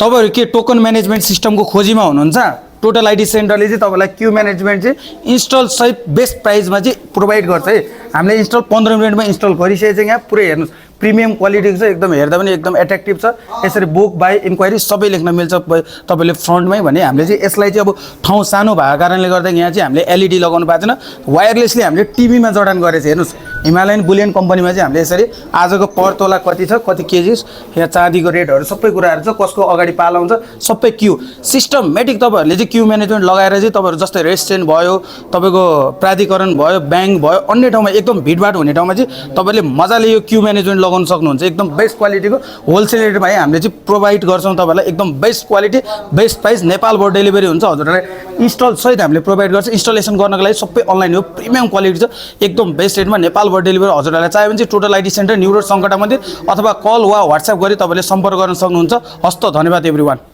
तपाईहरु के token management सिस्टमको खोजीमा हुनुहुन्छ टोटल आईटी सेन्टरले चाहिँ तपाईलाई क्यू म्यानेजमेन्ट चाहिँ इन्स्टल सहित बेस्ट प्राइसमा चाहिँ प्रोभाइड गर्छ है। हामीले इन्स्टल 15 मिनेटमा इन्स्टल गरिसकेको छ। यहाँ पुरै हेर्नुस् प्रिमियम क्वालिटीको छ, एकदम हेर्दा पनि एकदम एट्र्याक्टिभ छ। यसरी बुक बाई इन्क्वायरी सबै लेख्न मिल्छ तपाईले फ्रन्टमै। भने हामीले चाहिँ यसलाई चाहिँ अब ठाउँ सानो भएको कारणले गर्दा यहाँ चाहिँ हामीले एलईडी लगाउनु पाएको छैन, वायरलेसली हामीले टिभीमा जडान गरेछ। हेर्नुस् हिमालयन बुलियन कम्पनीमा चाहिँ हामीले यसरी आजको पर तोला कति छ, कति केजी, यहाँ चाँदीको रेटहरू सबै कुराहरू छ, कसको अगाडि पाला हुन्छ सबै क्यू सिस्टमेटिक। तपाईहरुले चाहिँ क्यू म्यानेजमेन्ट लगाएर चाहिँ तपाईहरु जस्तै रेस्टुरेन्ट भयो, तपाईको प्राधिकरण भयो, ब्याङ्क भयो, अन्य ठाउँमा एकदम भिडभाड हुने ठाउँमा चाहिँ तपाईले मजाले यो क्यू म्यानेजमेन्ट लगाउन सक्नुहुन्छ। एकदम बेस्ट क्वालिटीको होलसेल रेटमा हामीले चाहिँ प्रोभाइड गर्छौँ तपाईलाई। एकदम बेस्ट क्वालिटी बेस्ट प्राइस, नेपालबाट डेलिभरी हुन्छ हजुरहरुलाई। इन्स्टल सहित हामीले प्रोभाइड गर्छ। इन्स्टलेसन गर्नको लागि सबै अनलाइन हो, प्रिमियम क्वालिटी छ, एकदम बेस्ट रेटमा नेपालबाट डेलिभरी हजुरहरुलाई चाहियो भने चाहिँ total IT centre new road Sankata मन्दिर अथवा कल वा व्हाट्सएप गरी तपाईले सम्पर्क गर्न सक्नुहुन्छ। हस्त धन्यवाद एभ्रीवान।